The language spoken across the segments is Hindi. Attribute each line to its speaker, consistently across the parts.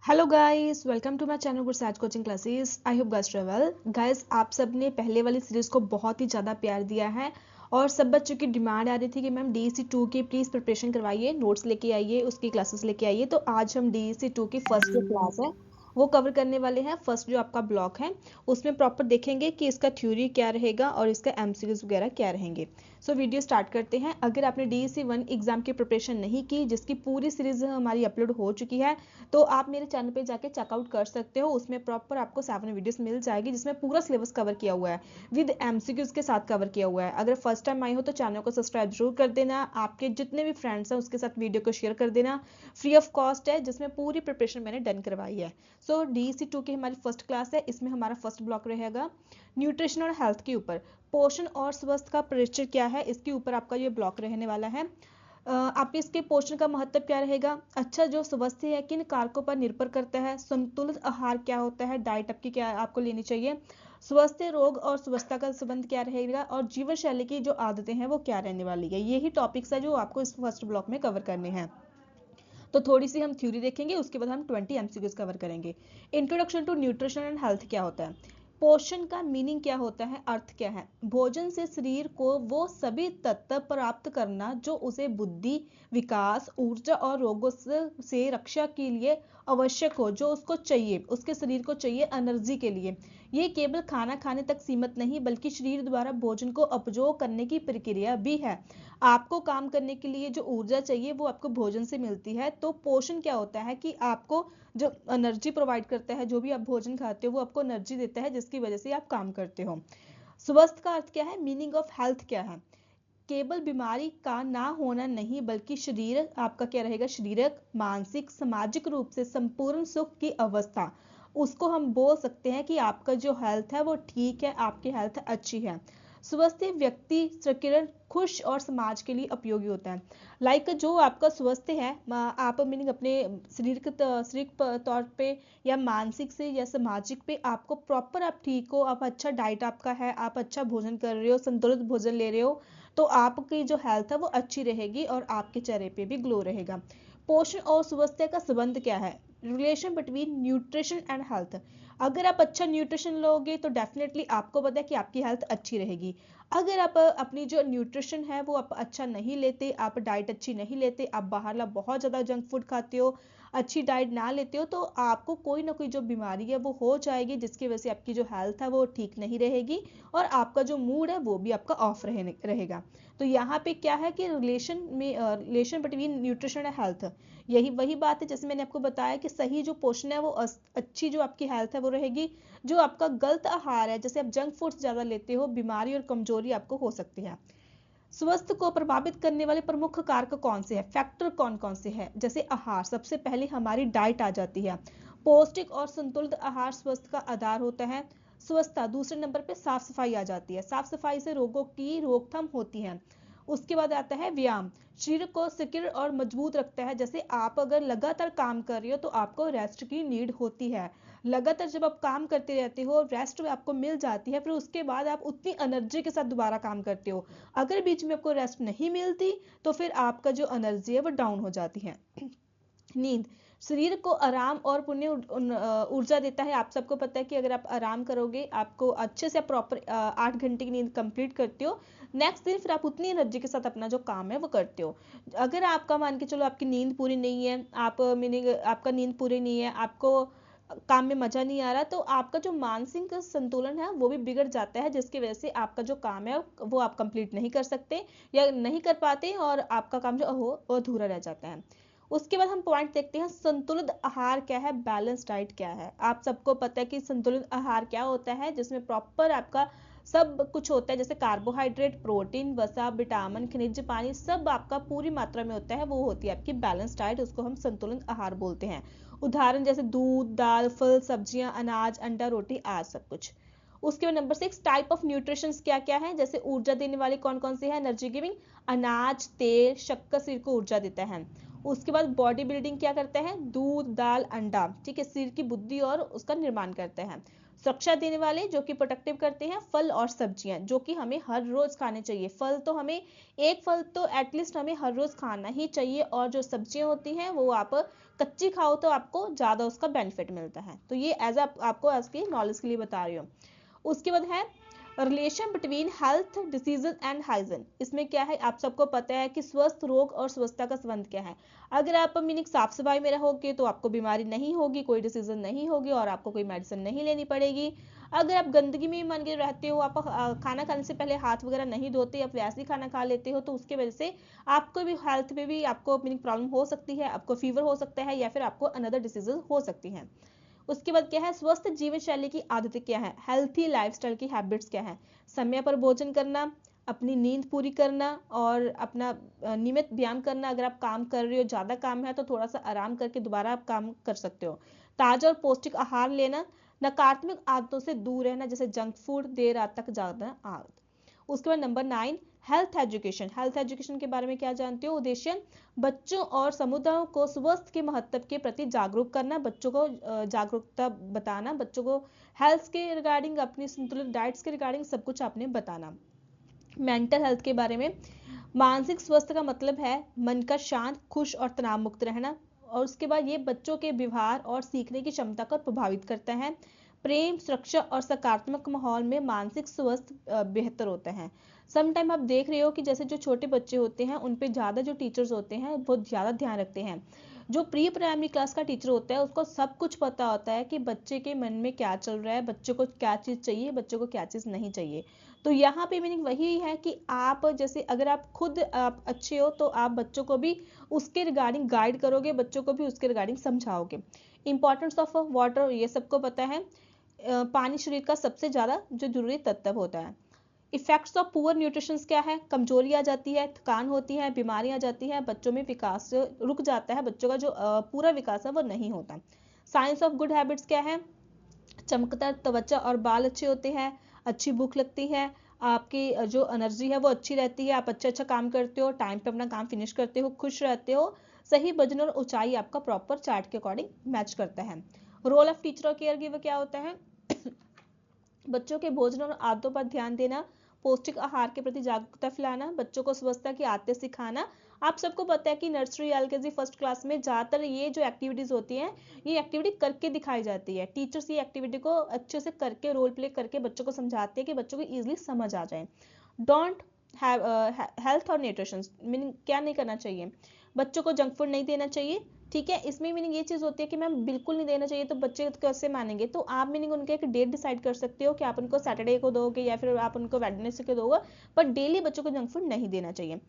Speaker 1: Hello guys, welcome to my channel Gursaj coaching classes. I hope guys travel. Guys, आप सब ने पहले वाली सीरीज को बहुत ही ज़्यादा प्यार दिया है और सब बच्चों की डिमांड आ रही थी कि मैम DEC 2 की प्लीज़ प्रिपरेशन करवाइए, नोट्स लेके आइए, उसकी क्लासेस लेके आइए। तो आज हम DEC 2 की फर्स्ट जो क्लास है वो कवर करने वाले हैं। फर्स्ट जो आपका ब्लॉक है उसमें प्रॉपर देखेंगे कि इसका थ्योरी क्या रहेगा और इसका MCQs वगैरह क्या रहेंगे। सो वीडियो स्टार्ट करते हैं। अगर आपने DEC 1 एग्जाम की प्रिपरेशन नहीं की, जिसकी पूरी सीरीज हमारी अपलोड हो चुकी है, तो आप मेरे चैनल पे जाके चेकआउट कर सकते हो। उसमें प्रॉपर आपको 7 वीडियोस मिल जाएगी जिसमें पूरा सिलेबस कवर किया हुआ है, विद MCQs के साथ कवर किया हुआ है। अगर फर्स्ट टाइम आई हो तो चैनल को सब्सक्राइब जरूर कर देना। आपके जितने भी फ्रेंड्स हैं उसके साथ वीडियो को शेयर कर देना। फ्री ऑफ कॉस्ट है, जिसमें पूरी प्रिपरेशन मैंने डन करवाई है। सो DEC 2 की हमारी फर्स्ट क्लास है। इसमें हमारा फर्स्ट ब्लॉक रहेगा न्यूट्रिशन और हेल्थ के ऊपर। पोषण और स्वास्थ्य का परिचय क्या है, इसके ऊपर आपका ये ब्लॉक रहने वाला है। आप इसके पोषण का महत्व क्या रहेगा, अच्छा जो स्वास्थ्य है किन कारकों पर निर्भर करता है, संतुलित आहार क्या होता है, डाइट आपकी क्या आपको लेनी चाहिए, स्वस्थ रोग और स्वस्थता का संबंध क्या रहेगा, और जीवन शैली की जो आदतें हैं वो क्या रहने वाली है। यही टॉपिक्स है जो आपको इस फर्स्ट ब्लॉक में कवर करने हैं। तो थोड़ी सी हम थ्योरी देखेंगे, उसके बाद हम 20 MCQs कवर करेंगे। Introduction to nutrition and health क्या होता है, पोषण का मीनिंग क्या होता है, अर्थ क्या है, भोजन से शरीर को वो सभी तत्व प्राप्त करना जो उसे बुद्धि, विकास, ऊर्जा और रोगों से रक्षा के लिए आवश्यक हो, जो उसको चाहिए, उसके शरीर को चाहिए एनर्जी के लिए। ये केवल खाना खाने तक सीमित नहीं बल्कि शरीर द्वारा भोजन को उपभोग करने की प्रक्रिया भी है। आपको काम करने के लिए जो ऊर्जा चाहिए वो आपको भोजन से मिलती है। तो पोषण क्या होता है कि आपको जो एनर्जी प्रोवाइड करता है, जो भी आप भोजन खाते हो वो आपको एनर्जी देता है जिसकी वजह से आप काम करते हो। स्वस्थ का अर्थ क्या है, मीनिंग ऑफ हेल्थ क्या है, केवल बीमारी का ना होना नहीं बल्कि शरीर आपका क्या रहेगा, शारीरिक, मानसिक, सामाजिक रूप से संपूर्ण सुख की अवस्था। उसको हम बोल सकते हैं कि आपका जो हेल्थ है वो ठीक है, आपकी हेल्थ अच्छी है। स्वस्थ व्यक्ति सक्रिय, खुश और समाज के लिए उपयोगी होता है। लाइक जो आपका स्वस्थ है, आप मीनिंग अपने शारीरिक तौर पे या मानसिक से या सामाजिक पे आपको प्रॉपर आप ठीक हो, आप अच्छा डाइट आपका है, आप अच्छा भोजन कर रहे हो, संतुलित भोजन ले रहे हो, तो आपकी जो हेल्थ है वो अच्छी रहेगी और आपके चेहरे पे भी ग्लो रहेगा। पोषण और स्वास्थ्य का संबंध क्या है, relation between nutrition and health. अगर आप अच्छा न्यूट्रिशन लोगे तो डेफिनेटली आपको पता है कि आपकी हेल्थ अच्छी रहेगी। अगर आप अपनी जो न्यूट्रिशन है वो आप अच्छा नहीं लेते, आप डाइट अच्छी नहीं लेते, आप बाहर ला बहुत ज़्यादा जंक फूड खाते हो, अच्छी डाइट ना लेते हो, तो आपको कोई ना कोई जो बीमारी है वो हो जाएगी जिसकी वजह से आपकी जो हेल्थ है वो ठीक नहीं रहेगी और आपका जो मूड है वो भी आपका ऑफ रहेगा। तो यहाँ पे क्या है कि relation between nutrition and health, यही वही बात है जैसे मैंने आपको बताया कि सही जो पोषण है वो अच्छी जो आपकी हेल्थ है वो रहेगी। जो आपका गलत आहार है, जैसे आप जंक फूड ज्यादा लेते हो, बीमारी और कमजोरी आपको हो सकती है। स्वास्थ्य को प्रभावित करने वाले प्रमुख कारक कौन से हैं, फैक्टर कौन कौन से हैं, जैसे आहार, सबसे पहले हमारी डाइट आ जाती है। पौष्टिक और संतुलित आहार स्वास्थ्य का आधार होता है। स्वच्छता दूसरे नंबर पे, साफ सफाई आ जाती है, साफ सफाई से रोगों की रोकथाम होती है। उसके बाद आता है व्यायाम, शरीर को सक्रिय और मजबूत रखता है। जैसे आप अगर लगातार काम कर रहे हो तो आपको रेस्ट की नीड होती है। लगातार जब आप काम करते रहते हो, रेस्ट आपको मिल जाती है, फिर उसके बाद आप उतनी एनर्जी के साथ दोबारा काम करते हो। अगर बीच में आपको रेस्ट नहीं मिलती तो फिर आपका जो एनर्जी है वो डाउन हो जाती है। नींद शरीर को आराम और पुण्य ऊर्जा देता है। आप सबको पता है कि अगर आप आराम करोगे, आपको अच्छे से प्रॉपर 8 घंटे की नींद कंप्लीट करते हो, नेक्स्ट दिन फिर आप उतनी एनर्जी के साथ अपना जो काम है वो करते हो। अगर आपका मान के चलो आपकी नींद पूरी नहीं है, आप मीनिंग आपका नींद पूरी नहीं है, आपको काम में मजा नहीं आ रहा, तो आपका जो मानसिक संतुलन है वो भी बिगड़ जाता है, जिसकी वजह से आपका जो काम है वो आप कंप्लीट नहीं कर सकते या नहीं कर पाते और आपका काम जो हो वो अधूरा रह जाता है। उसके बाद हम पॉइंट देखते हैं, संतुलित आहार क्या है, बैलेंस डाइट क्या है। आप सबको पता है कि संतुलित आहार क्या होता है, जिसमें प्रॉपर आपका सब कुछ होता है, जैसे कार्बोहाइड्रेट, प्रोटीन, वसा, विटामिन, खनिज, पानी, सब आपका पूरी मात्रा में होता है, वो होती है आपकी बैलेंस डाइट, उसको हम संतुलित आहार बोलते हैं। उदाहरण जैसे दूध, दाल, फल, सब्जियां, अनाज, अंडा, रोटी, आज सब कुछ। उसके बाद नंबर 6, टाइप ऑफ न्यूट्रिशन क्या क्या है, जैसे ऊर्जा देने वाले कौन कौन से हैं, एनर्जी गिविंग, अनाज, तेल, शक्कर शरीर को ऊर्जा देता है। उसके बाद बॉडी बिल्डिंग क्या करते हैं, दूध, दाल, अंडा, ठीक है, शरीर की बुद्धि और उसका निर्माण करते हैं। सुरक्षा देने वाले जो कि प्रोटेक्टिव करते हैं, फल और सब्जियां जो कि हमें हर रोज खाने चाहिए। फल तो हमें, एक फल तो एटलीस्ट हमें हर रोज खाना ही चाहिए, और जो सब्जियां होती हैं वो आप कच्ची खाओ तो आपको ज्यादा उसका बेनिफिट मिलता है। तो ये एज आपको आज की नॉलेज के लिए बता रही हूँ। उसके बाद है relation between health, disease and hygiene. इसमें क्या है, आप सबको पता है कि स्वस्थ, रोग और स्वच्छता का संबंध क्या है। अगर आप मीनिंग साफ सफाई में रहोगे तो आपको बीमारी नहीं होगी, कोई डिसीजन नहीं होगी और आपको कोई मेडिसिन नहीं लेनी पड़ेगी। अगर आप गंदगी में मान के रहते हो, आप खाना खाने से पहले हाथ वगैरह नहीं धोते, आप वैसे ही खाना खा लेते हो, तो उसके वजह से आपको भी हेल्थ में भी आपको मीनिंग प्रॉब्लम हो सकती है, आपको फीवर हो सकता है या फिर आपको अनदर डिसीजेज हो सकती हैं। उसके बाद क्या है, स्वस्थ जीवन शैली की आदतें क्या है, हेल्थी लाइफस्टाइल की हैबिट्स क्या है। समय पर भोजन करना, अपनी नींद पूरी करना और अपना नियमित व्यायाम करना। अगर आप काम कर रहे हो, ज्यादा काम है तो थोड़ा सा आराम करके दोबारा आप काम कर सकते हो। ताजा और पौष्टिक आहार लेना, नकारात्मक आदतों से दूर रहना जैसे जंक फूड, देर रात तक जागना आदत। उसके बाद number 9, health education. Health education के बारे में क्या जानते हो, उद्देश्य बच्चों और समुदायों को स्वास्थ्य के महत्व के प्रति जागरूक करना, बच्चों को जागरूकता बताना, बच्चों को हेल्थ के रिगार्डिंग, अपनी संतुलित डाइट्स के रिगार्डिंग सब कुछ आपने बताना। मेंटल हेल्थ के बारे में, मानसिक स्वास्थ्य का मतलब है मन का शांत, खुश और तनाव मुक्त रहना। और उसके बाद ये बच्चों के व्यवहार और सीखने की क्षमता को प्रभावित करता है। प्रेम, सुरक्षा और सकारात्मक माहौल में मानसिक स्वास्थ्य बेहतर होता है। सम टाइम आप देख रहे हो कि जैसे जो छोटे बच्चे होते हैं उन पे ज्यादा जो टीचर्स होते हैं बहुत ज्यादा ध्यान रखते हैं। जो प्री प्राइमरी क्लास का टीचर होता है उसको सब कुछ पता होता है कि बच्चे के मन में क्या चल रहा है, बच्चे को क्या चीज चाहिए, बच्चे को क्या चीज नहीं चाहिए। तो यहाँ पे मीनिंग वही है कि आप जैसे अगर आप खुद आप अच्छे हो तो आप बच्चों को भी उसके रिगार्डिंग गाइड करोगे, बच्चों को भी उसके रिगार्डिंग समझाओगे। इंपॉर्टेंस ऑफ वाटर ये सबको पता है। पानी शरीर का सबसे ज्यादा जो जरूरी तत्व होता है। इफेक्ट्स ऑफ पुअर न्यूट्रिशन क्या है, कमजोरी आ जाती है, थकान होती है, बीमारी आ जाती है, बच्चों में विकास रुक जाता है, बच्चों का जो पूरा विकास है वो नहीं होता। साइंस ऑफ गुड हैबिट्स क्या है, चमकदार त्वचा और बाल अच्छे होते हैं, अच्छी भूख लगती है, आपकी जो एनर्जी है वो अच्छी रहती है, आप अच्छा अच्छा काम करते हो, टाइम पे अपना काम फिनिश करते हो, खुश रहते हो, सही वजन और ऊंचाई आपका प्रॉपर चार्ट के अकॉर्डिंग मैच करता है। रोल ऑफ टीचर और केयर गिवर क्या होता है, बच्चों के भोजन और आदतों पर ध्यान देना, पौष्टिक आहार के प्रति जागरूकता फैलाना, बच्चों को स्वच्छता की आदतें सिखाना। आप सबको पता है कि नर्सरी, एलकेजी, फर्स्ट क्लास में ज्यादातर ये जो एक्टिविटीज होती हैं ये एक्टिविटी करके दिखाई जाती है। टीचर्स ये एक्टिविटी को अच्छे से करके रोल प्ले करके बच्चों को समझाते हैं कि बच्चों को इजिली समझ आ जाए। डोंट हैव हेल्थ और न्यूट्रिशन मीनिंग क्या नहीं करना चाहिए, बच्चों को जंक फूड नहीं देना चाहिए। ठीक है, इसमें मीनिंग ये चीज होती है कि मैम बिल्कुल नहीं देना चाहिए, तो बच्चे कैसे मानेंगे। तो आप मीनिंग उनके एक डेट डिसाइड कर सकते हो कि आप उनको सैटरडे को दोगे या फिर आप उनको वेडनेसडे को दोगे, पर डेली बच्चों को जंक फूड नहीं देना चाहिए।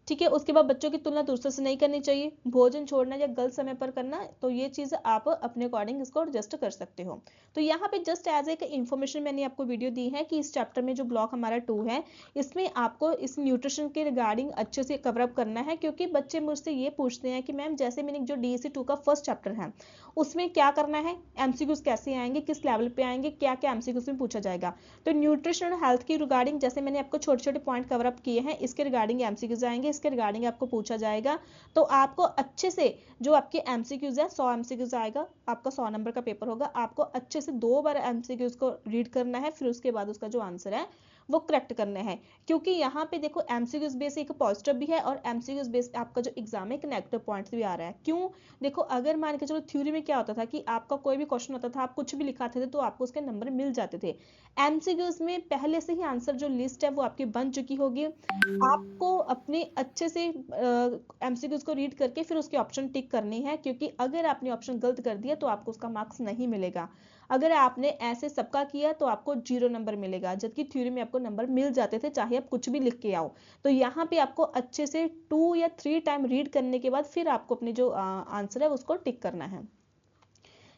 Speaker 1: ठीक है, उसके बाद बच्चों की तुलना दूसरों से नहीं करनी चाहिए, भोजन छोड़ना या गलत समय पर करना, तो ये चीज आप अपने अकॉर्डिंग इसको एडजस्ट कर सकते हो। तो यहाँ पे जस्ट एज एक इन्फॉर्मेशन मैंने आपको वीडियो दी है कि इस चैप्टर में जो ब्लॉक हमारा 2 है इसमें आपको इस न्यूट्रिशन के रिगार्डिंग अच्छे से कवर अप करना है, क्योंकि बच्चे मुझसे ये पूछते हैं कि मैम जैसे मैंने जो DSC 2 का फर्स्ट चैप्टर है उसमें क्या करना है, एमसीक्यूज कैसे आएंगे, किस लेवल पे आएंगे, क्या क्या एमसीक्यूज में पूछा जाएगा। तो न्यूट्रिशन और हेल्थ की रिगार्डिंग जैसे मैंने आपको छोटे छोटे पॉइंट कवर अप किए हैं, इसके रिगार्डिंग एमसीक्यूज आएंगे, इसके रिगार्डिंग आपको पूछा जाएगा। तो आपको अच्छे से जो आपके एमसीक्यूज है 100 एमसीक्यूज आएगा, आपका 100 नंबर का पेपर होगा, आपको अच्छे से 2 बार एमसीक्यूज को रीड करना है, फिर उसके बाद उसका जो आंसर है वो करेक्ट करना है। क्योंकि यहाँ पे देखो एमसीक्यूज बेस एक पॉजिटिव भी है और एमसीक्यूज बेस आपका जो एग्जाम है एक नेगेटिव पॉइंट भी आ रहा है। क्यों, देखो अगर मान के चलो थ्योरी में क्या होता था कि आपका कोई भी क्वेश्चन होता था, आप कुछ भी लिखाते थे तो आपको उसके नंबर मिल जाते थे। एमसीक्यूज में पहले से ही आंसर जो लिस्ट है वो आपकी बन चुकी होगी, आपको अपने अच्छे से एमसीक्यूज को रीड करके फिर उसके ऑप्शन टिक करनी है, क्योंकि अगर आपने ऑप्शन गलत कर दिया तो आपको उसका मार्क्स नहीं मिलेगा। अगर आपने ऐसे सबका किया तो आपको 0 नंबर मिलेगा, जबकि थ्योरी में आपको नंबर मिल जाते थे चाहे आप कुछ भी लिख के आओ। तो यहाँ पे आपको अच्छे से 2 या 3 टाइम रीड करने के बाद फिर आपको अपने जो आंसर है उसको टिक करना है।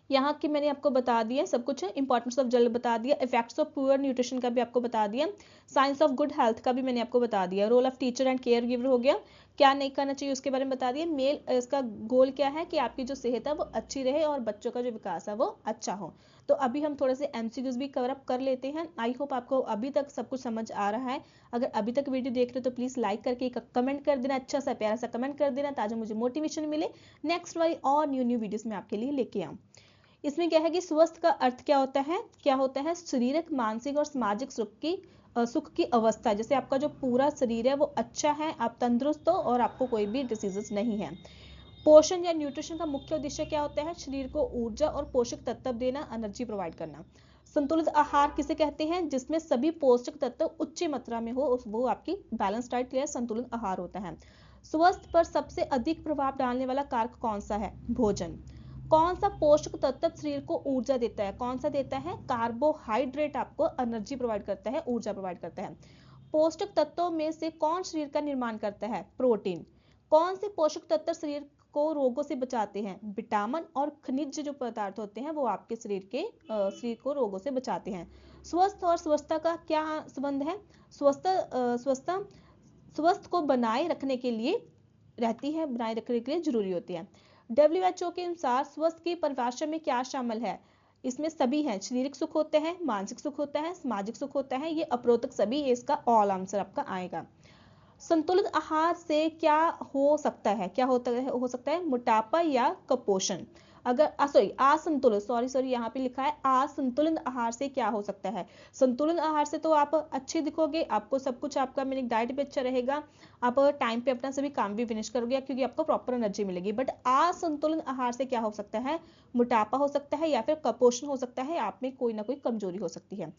Speaker 1: यहाँ की मैंने आपको बता दिया सब कुछ है, इंपॉर्टेंस ऑफ जल बता दिया, इफेक्ट्स ऑफ पुअर न्यूट्रिशन का भी आपको बता दिया, साइंस ऑफ गुड हेल्थ का भी मैंने आपको बता दिया, role of teacher and caregiver हो गया, क्या नहीं करना चाहिए उसके बारे में बता दिए। मेल इसका गोल क्या है कि आपकी जो सेहत है वो अच्छी रहे और बच्चों का जो विकास है वो अच्छा हो। तो अभी हम थोड़े से एमसीक्यूज भी कवर अप कर लेते हैं। आई होप आपको अभी तक सब कुछ समझ आ रहा है। अगर अभी तक वीडियो देख रहे हो तो प्लीज लाइक करके एक कमेंट कर देना, अच्छा सा प्यारा सा कमेंट कर देना, ताकि मुझे मोटिवेशन मिले नेक्स्ट वाली और न्यू वीडियोस में आपके लिए लेके आऊँ। इसमें क्या है कि स्वस्थ का अर्थ क्या होता है, शारीरिक, मानसिक और सामाजिक सुख की अवस्था। जैसे आपका जो पूरा शरीर है वो अच्छा है, आप तंदुरुस्त हो और आपको कोई भी डिसीजेस नहीं है। पोषण या न्यूट्रिशन का मुख्य उद्देश्य क्या होता है, शरीर को ऊर्जा और पोषक तत्व देना, एनर्जी प्रोवाइड करना। संतुलित आहार किसे कहते हैं, जिसमें सभी पोषक तत्व उच्च मात्रा में हो, वो आपकी बैलेंस डाइट या संतुलित आहार होता है। स्वास्थ्य पर सबसे अधिक प्रभाव डालने वाला कारक कौन सा है, भोजन। कौन सा पोषक तत्व शरीर को ऊर्जा देता है, कौन सा देता है, कार्बोहाइड्रेट आपको एनर्जी प्रोवाइड करता है, ऊर्जा प्रोवाइड करता है। पोषक तत्वों में से कौन शरीर का निर्माण करता है, प्रोटीन। कौन से पोषक तत्व शरीर को रोगों से बचाते हैं, विटामिन और खनिज जो पदार्थ होते हैं वो आपके शरीर को रोगों से बचाते हैं। स्वस्थ और स्वस्थता का क्या संबंध है, स्वस्थता स्वस्थ को बनाए रखने के लिए बनाए रखने के लिए जरूरी होती है। WHO के अनुसार स्वस्थ की परिभाषा में क्या शामिल है, इसमें सभी हैं, शारीरिक सुख होते हैं, मानसिक सुख होता है, सामाजिक सुख होता है, ये अप्रोतक सभी, इसका ऑल आंसर आपका आएगा। संतुलित आहार से क्या हो सकता है, हो सकता है मोटापा या कुपोषण। अगर असंतुलित यहाँ पे लिखा है असंतुलित आहार से क्या हो सकता है। संतुलित आहार से तो आप अच्छे दिखोगे, आपको सब कुछ आपका मीनिंग डाइट भी अच्छा रहेगा, आप टाइम पे अपना सभी काम भी फिनिश करोगे क्योंकि आपको प्रॉपर एनर्जी मिलेगी। बट असंतुलित आहार से क्या हो सकता है, मोटापा हो सकता है या फिर कुपोषण हो सकता है, आप में कोई ना कोई कमजोरी हो सकती है।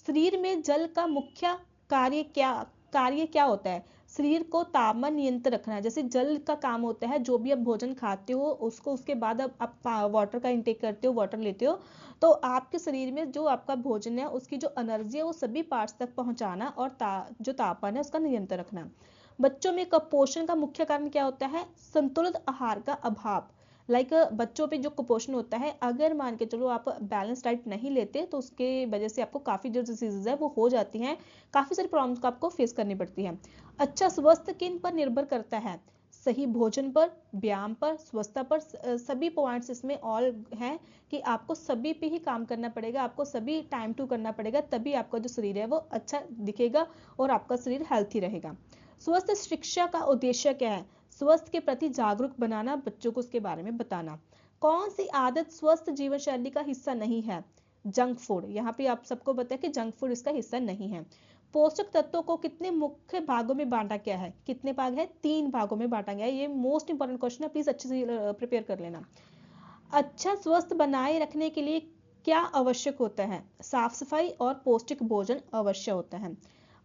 Speaker 1: शरीर में जल का मुख्य कार्य क्या होता है, शरीर को तापमान नियंत्रण रखना है। जैसे जल का काम होता है, जो भी आप भोजन खाते हो उसको उसके बाद आप वाटर का इंटेक करते हो, वाटर लेते हो, तो आपके शरीर में जो आपका भोजन है उसकी जो एनर्जी है वो सभी पार्ट्स तक पहुंचाना और जो तापमान है उसका नियंत्रण रखना। बच्चों में कुपोषण का मुख्य कारण क्या होता है, संतुलित आहार का अभाव। बच्चों पे जो कुपोषण होता है, अगर मान के चलो आप बैलेंस डाइट नहीं लेते तो उसके वजह से आपको काफी जो डिजीजेज है वो हो जाती हैं, काफी सारी प्रॉब्लम्स को आपको फेस करनी पड़ती है। अच्छा स्वास्थ्य किन पर निर्भर करता है, सही भोजन पर, व्यायाम पर, स्वस्थता पर, सभी पॉइंट्स इसमें ऑल हैं कि आपको सभी पे ही काम करना पड़ेगा, आपको सभी टाइम टू करना पड़ेगा, तभी आपका जो शरीर है वो अच्छा दिखेगा और आपका शरीर हेल्थी रहेगा। स्वस्थ शिक्षा का उद्देश्य क्या है, स्वास्थ्य के प्रति जागरूक बनाना, बच्चों को उसके बारे में बताना। कौन सी आदत स्वस्थ जीवन शैली का हिस्सा नहीं है, जंक फूड। यहाँ पे आप सबको पता है कि जंक फूड इसका हिस्सा नहीं है। पोषक तत्वों को कितने मुख्य भागों में बांटा गया है, कितने भाग है, 3 भागों में बांटा गया है। ये मोस्ट इंपॉर्टेंट क्वेश्चन है, प्लीज अच्छे से प्रिपेयर कर लेना। अच्छा स्वस्थ बनाए रखने के लिए क्या आवश्यक होता है, साफ सफाई और पौष्टिक भोजन अवश्य होता है।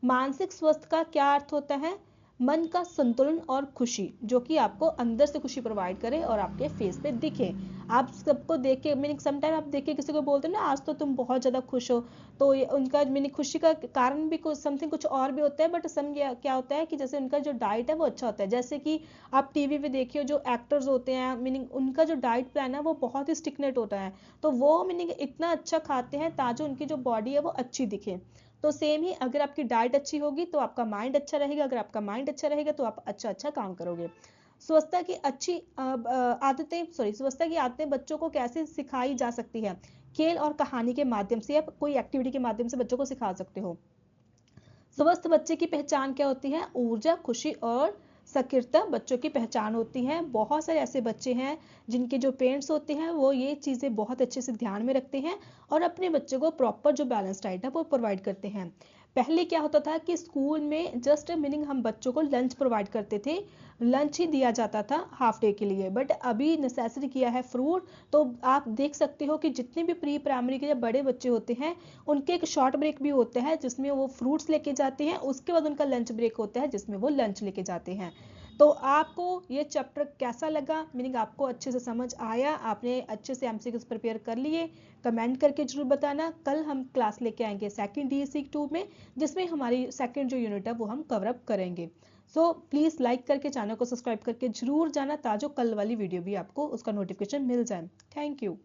Speaker 1: मानसिक स्वास्थ्य का क्या अर्थ होता है, मन का संतुलन और खुशी, जो कि आपको अंदर से खुशी प्रोवाइड करे और आपके फेस पे दिखे। आप सबको देख के मीनिंग समटाइम आप देख के किसी को बोलते हो ना आज तो तुम बहुत ज्यादा खुश हो, तो उनका मीनिंग खुशी का कारण भी कुछ समथिंग कुछ और भी होता है, बट सम क्या होता है कि जैसे उनका जो डाइट है वो अच्छा होता है। जैसे कि आप टीवी पे देखिए जो एक्टर्स होते हैं, मीनिंग उनका जो डाइट प्लान है वो बहुत ही स्टिकनेट होता है, तो वो मीनिंग इतना अच्छा खाते हैं ताकि उनकी जो बॉडी है वो अच्छी दिखे। तो सेम ही अगर आपकी डाइट अच्छी होगी तो आपका माइंड अच्छा रहेगा, अगर आपका माइंड अच्छा रहेगा तो आप अच्छा अच्छा काम करोगे। स्वच्छता की अच्छी स्वच्छता की आदतें बच्चों को कैसे सिखाई जा सकती है, खेल और कहानी के माध्यम से या कोई एक्टिविटी के माध्यम से बच्चों को सिखा सकते हो। स्वस्थ बच्चे की पहचान क्या होती है, ऊर्जा, खुशी और सक्रियता बच्चों की पहचान होती है। बहुत सारे ऐसे बच्चे हैं जिनके जो पेरेंट्स होते हैं वो ये चीज़ें बहुत अच्छे से ध्यान में रखते हैं और अपने बच्चों को प्रॉपर जो बैलेंस डाइट है वो प्रोवाइड करते हैं। पहले क्या होता था कि स्कूल में जस्ट मीनिंग हम बच्चों को लंच प्रोवाइड करते थे, लंच ही दिया जाता था हाफ डे के लिए, बट अभी नेसेसरी किया है फ्रूट। तो आप देख सकते हो कि जितने भी प्री प्राइमरी के जब बड़े बच्चे होते हैं उनके एक शॉर्ट ब्रेक भी होता है जिसमें वो फ्रूट्स लेके जाते हैं, उसके बाद उनका लंच ब्रेक होता है जिसमें वो लंच लेके जाते हैं। तो आपको ये चैप्टर कैसा लगा, मीनिंग आपको अच्छे से समझ आया, आपने अच्छे से एमसीक्यूज प्रिपेयर कर लिए, कमेंट करके जरूर बताना। कल हम क्लास लेके आएंगे सेकंड डीएससी 2 में, जिसमें हमारी सेकंड जो यूनिट है वो हम कवर अप करेंगे। सो प्लीज लाइक करके चैनल को सब्सक्राइब करके जरूर जाना ताकि कल वाली वीडियो भी आपको उसका नोटिफिकेशन मिल जाए। Thank you.